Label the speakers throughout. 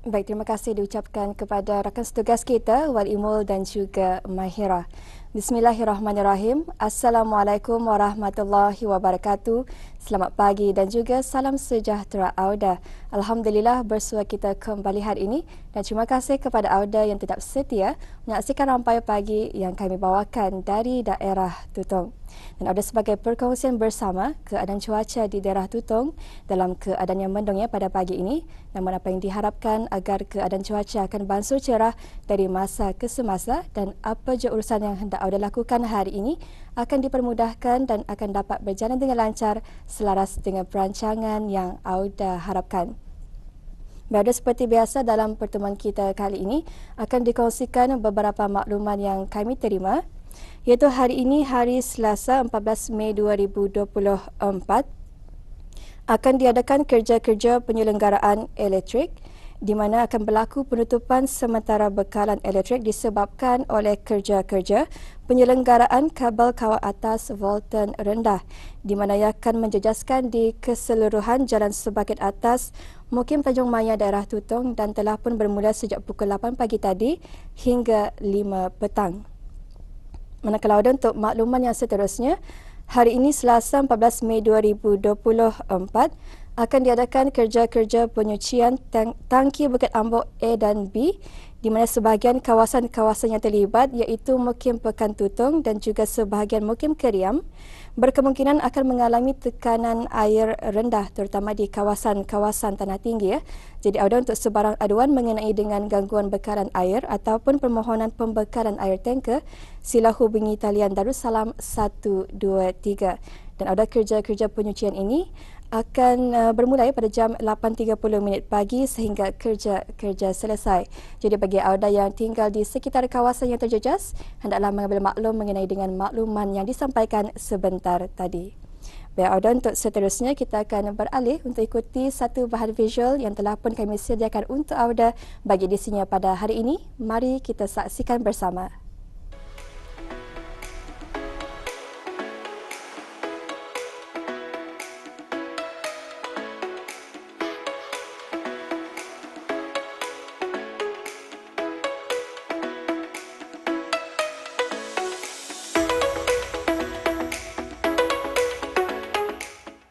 Speaker 1: Baik, terima kasih diucapkan kepada rakan setugas kita, Wal Imul dan juga Mahira. Bismillahirrahmanirrahim. Assalamualaikum warahmatullahi wabarakatuh. Selamat pagi dan juga salam sejahtera Auda. Alhamdulillah bersua kita kembali hari ini dan terima kasih kepada Auda yang tetap setia menyaksikan rampai pagi yang kami bawakan dari daerah Tutong. Dan Auda sebagai perkongsian bersama keadaan cuaca di daerah Tutong dalam keadaan yang mendung pada pagi ini. Namun apa yang diharapkan agar keadaan cuaca akan beransur cerah dari masa ke semasa dan apa je urusan yang hendak Auda lakukan hari ini akan dipermudahkan dan akan dapat berjalan dengan lancar selaras dengan perancangan yang Auda harapkan. Berada seperti biasa dalam pertemuan kita kali ini akan dikongsikan beberapa makluman yang kami terima, iaitu hari ini hari Selasa 14 Mei 2024 akan diadakan kerja-kerja penyelenggaraan elektrik di mana akan berlaku penutupan sementara bekalan elektrik disebabkan oleh kerja-kerja penyelenggaraan kabel kawat atas volten rendah di mana ia akan menjejaskan di keseluruhan Jalan Sebakit Atas, Mukim Tanjung Maya, daerah Tutong dan telah pun bermula sejak pukul 8 pagi tadi hingga 5 petang. Manakala untuk makluman yang seterusnya, hari ini Selasa 14 Mei 2024 akan diadakan kerja-kerja penyucian tangki Bukit Ambok A dan B di mana sebahagian kawasan-kawasan yang terlibat iaitu Mukim Pekan Tutong dan juga sebahagian Mukim Keriam berkemungkinan akan mengalami tekanan air rendah terutama di kawasan-kawasan tanah tinggi. Jadi ada untuk sebarang aduan mengenai dengan gangguan bekalan air ataupun permohonan pembekalan air tanker, sila hubungi talian Darussalam 123. Dan ada kerja-kerja penyucian ini akan bermula pada jam 8.30 pagi sehingga kerja selesai. Jadi bagi anda yang tinggal di sekitar kawasan yang terjejas, hendaklah mengambil maklum mengenai dengan makluman yang disampaikan sebentar tadi. Baik anda, untuk seterusnya kita akan beralih untuk ikuti satu bahan visual yang telah pun kami sediakan untuk anda bagi edisinya pada hari ini. Mari kita saksikan bersama.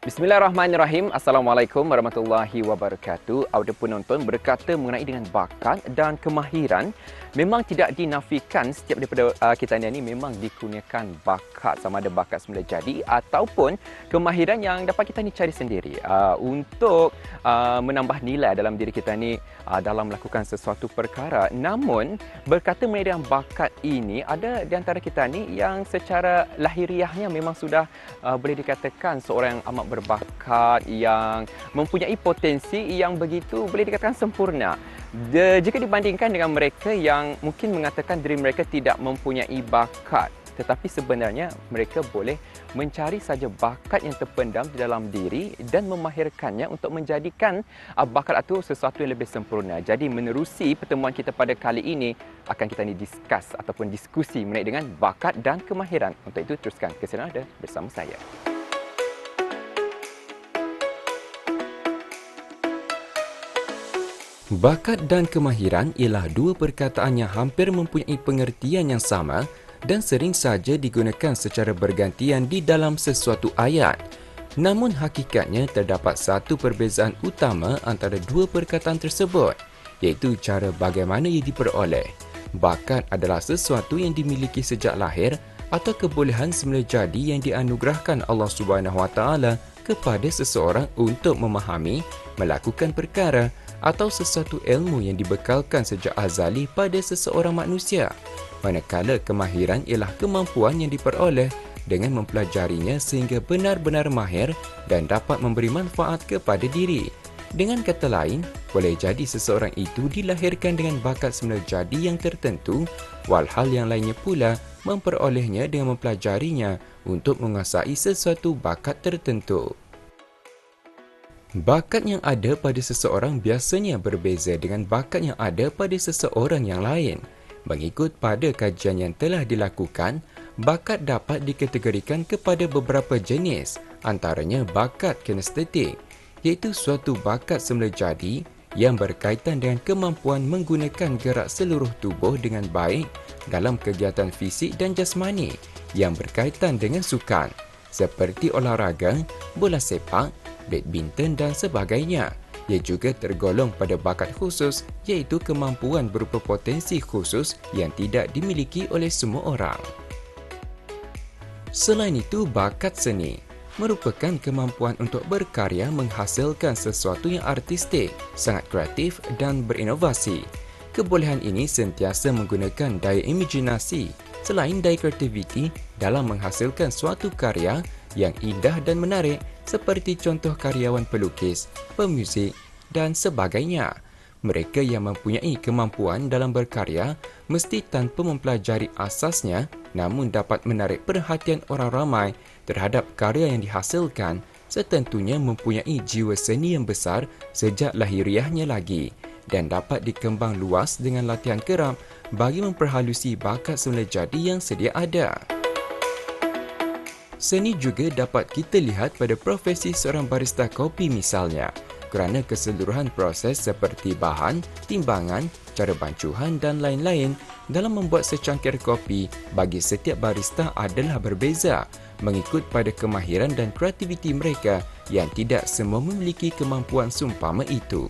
Speaker 2: Bismillahirrahmanirrahim. Assalamualaikum warahmatullahi wabarakatuh. Audio penonton berkata mengenai dengan bakat dan kemahiran, memang tidak dinafikan setiap daripada kita ini memang dikurniakan bakat, sama ada bakat semula jadi ataupun kemahiran yang dapat kita ni cari sendiri untuk menambah nilai dalam diri kita ni dalam melakukan sesuatu perkara. Namun berkata mengenai dengan bakat ini, ada di antara kita ni yang secara lahiriahnya memang sudah boleh dikatakan seorang yang amat berbakat, yang mempunyai potensi yang begitu boleh dikatakan sempurna. Jika dibandingkan dengan mereka yang mungkin mengatakan diri mereka tidak mempunyai bakat, tetapi sebenarnya mereka boleh mencari saja bakat yang terpendam di dalam diri dan memahirkannya untuk menjadikan bakat itu sesuatu yang lebih sempurna. Jadi menerusi pertemuan kita pada kali ini, akan kita discuss ataupun diskusi mengenai dengan bakat dan kemahiran. Untuk itu teruskan kesedaran anda bersama saya.
Speaker 3: Bakat dan kemahiran ialah dua perkataan yang hampir mempunyai pengertian yang sama dan sering saja digunakan secara bergantian di dalam sesuatu ayat. Namun hakikatnya terdapat satu perbezaan utama antara dua perkataan tersebut, iaitu cara bagaimana ia diperoleh. Bakat adalah sesuatu yang dimiliki sejak lahir atau kebolehan semula jadi yang dianugerahkan Allah Subhanahu Wa Taala kepada seseorang untuk memahami, melakukan perkara atau sesuatu ilmu yang dibekalkan sejak azali pada seseorang manusia. Manakala kemahiran ialah kemampuan yang diperoleh dengan mempelajarinya sehingga benar-benar mahir dan dapat memberi manfaat kepada diri. Dengan kata lain, boleh jadi seseorang itu dilahirkan dengan bakat semula jadi yang tertentu, walhal yang lainnya pula memperolehnya dengan mempelajarinya untuk menguasai sesuatu bakat tertentu. Bakat yang ada pada seseorang biasanya berbeza dengan bakat yang ada pada seseorang yang lain. Mengikut pada kajian yang telah dilakukan, bakat dapat dikategorikan kepada beberapa jenis, antaranya bakat kinestetik, iaitu suatu bakat semula jadi yang berkaitan dengan kemampuan menggunakan gerak seluruh tubuh dengan baik dalam kegiatan fisik dan jasmani yang berkaitan dengan sukan seperti olahraga, bola sepak, badminton dan sebagainya. Ia juga tergolong pada bakat khusus iaitu kemampuan berupa potensi khusus yang tidak dimiliki oleh semua orang. Selain itu, bakat seni merupakan kemampuan untuk berkarya menghasilkan sesuatu yang artistik, sangat kreatif dan berinovasi. Kebolehan ini sentiasa menggunakan daya imajinasi selain daya kreativiti dalam menghasilkan suatu karya yang indah dan menarik seperti contoh karyawan pelukis, pemuzik dan sebagainya. Mereka yang mempunyai kemampuan dalam berkarya mesti tanpa mempelajari asasnya namun dapat menarik perhatian orang ramai terhadap karya yang dihasilkan setentunya mempunyai jiwa seni yang besar sejak lahiriahnya lagi dan dapat dikembang luas dengan latihan kerap bagi memperhalusi bakat semula jadi yang sedia ada. Seni juga dapat kita lihat pada profesi seorang barista kopi misalnya, kerana keseluruhan proses seperti bahan, timbangan, cara bancuhan dan lain-lain dalam membuat secangkir kopi bagi setiap barista adalah berbeza mengikut pada kemahiran dan kreativiti mereka yang tidak semua memiliki kemampuan seumpama itu.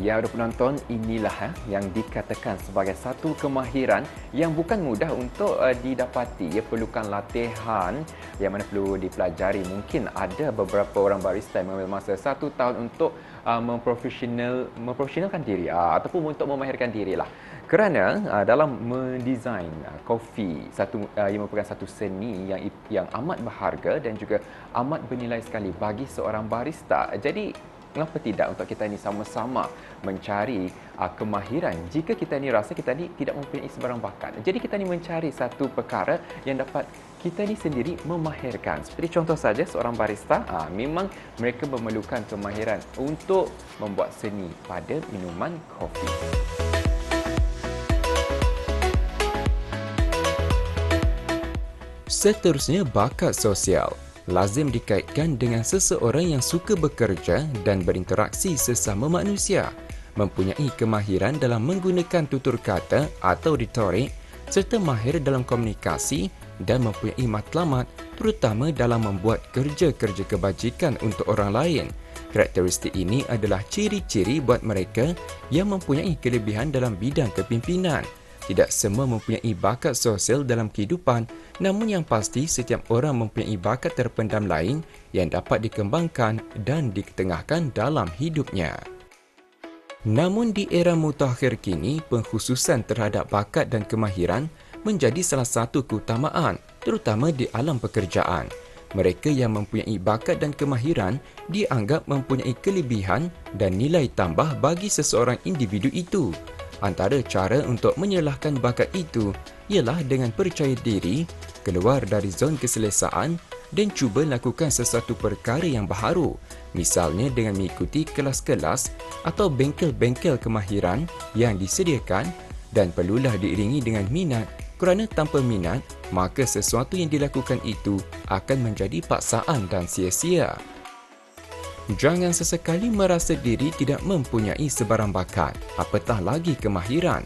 Speaker 2: Ya, ada penonton, inilah yang dikatakan sebagai satu kemahiran yang bukan mudah untuk didapati. Ia perlukan latihan yang mana perlu dipelajari. Mungkin ada beberapa orang barista yang mengambil masa 1 tahun untuk memprofesionalkan diri ataupun untuk memahirkan diri lah. Kerana dalam mendesain kopi ia merupakan satu seni yang amat berharga dan juga amat bernilai sekali bagi seorang barista. Jadi mengapa tidak untuk kita ini sama-sama mencari kemahiran jika kita ini rasa kita ini tidak mempunyai sebarang bakat. Jadi kita ini mencari satu perkara yang dapat kita ini sendiri memahirkan. Seperti contoh saja seorang barista, memang mereka memerlukan kemahiran untuk membuat seni pada minuman kopi.
Speaker 3: Seterusnya, bakat sosial lazim dikaitkan dengan seseorang yang suka bekerja dan berinteraksi sesama manusia, mempunyai kemahiran dalam menggunakan tutur kata atau retorik, serta mahir dalam komunikasi dan mempunyai matlamat terutama dalam membuat kerja-kerja kebajikan untuk orang lain. Karakteristik ini adalah ciri-ciri buat mereka yang mempunyai kelebihan dalam bidang kepimpinan. Tidak semua mempunyai bakat sosial dalam kehidupan, namun yang pasti setiap orang mempunyai bakat terpendam lain yang dapat dikembangkan dan diketengahkan dalam hidupnya. Namun di era mutakhir kini, pengkhususan terhadap bakat dan kemahiran menjadi salah satu keutamaan, terutama di alam pekerjaan. Mereka yang mempunyai bakat dan kemahiran dianggap mempunyai kelebihan dan nilai tambah bagi seseorang individu itu. Antara cara untuk menyelahkan bakat itu ialah dengan percaya diri, keluar dari zon keselesaan dan cuba lakukan sesuatu perkara yang baharu, misalnya dengan mengikuti kelas-kelas atau bengkel-bengkel kemahiran yang disediakan dan perlulah diiringi dengan minat, kerana tanpa minat, maka sesuatu yang dilakukan itu akan menjadi paksaan dan sia-sia. Jangan sesekali merasa diri tidak mempunyai sebarang bakat, apatah lagi kemahiran.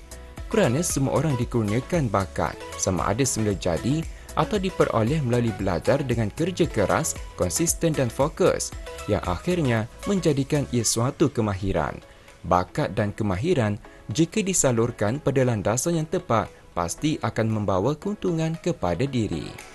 Speaker 3: Kerana semua orang dikurniakan bakat, sama ada semula jadi atau diperoleh melalui belajar dengan kerja keras, konsisten dan fokus, yang akhirnya menjadikan ia suatu kemahiran. Bakat dan kemahiran, jika disalurkan pada landasan yang tepat, pasti akan membawa keuntungan kepada diri.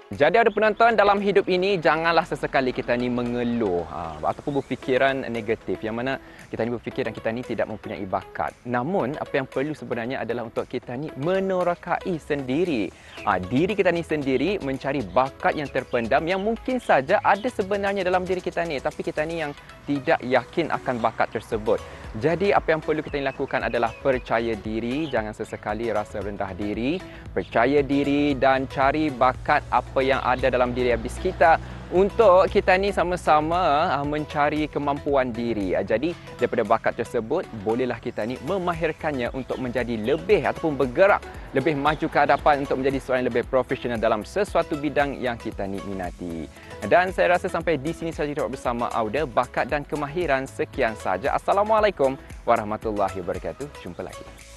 Speaker 2: Jadi ada penonton, dalam hidup ini janganlah sesekali kita ni mengeluh ataupun berfikiran negatif yang mana kita ni berfikir dan kita ni tidak mempunyai bakat. Namun apa yang perlu sebenarnya adalah untuk kita ni menorakai sendiri diri kita ni sendiri, mencari bakat yang terpendam yang mungkin saja ada sebenarnya dalam diri kita ni, tapi kita ni yang tidak yakin akan bakat tersebut. Jadi apa yang perlu kita lakukan adalah percaya diri, jangan sesekali rasa rendah diri, percaya diri dan cari bakat apa yang ada dalam diri habis kita untuk kita ni sama-sama mencari kemampuan diri. Jadi daripada bakat tersebut, bolehlah kita ni memahirkannya untuk menjadi lebih ataupun bergerak lebih maju ke hadapan untuk menjadi seorang yang lebih profesional dalam sesuatu bidang yang kita ni minati. Dan saya rasa sampai di sini saja kita bersama Auda Bakat dan Kemahiran. Sekian saja. Assalamualaikum warahmatullahi wabarakatuh. Jumpa lagi.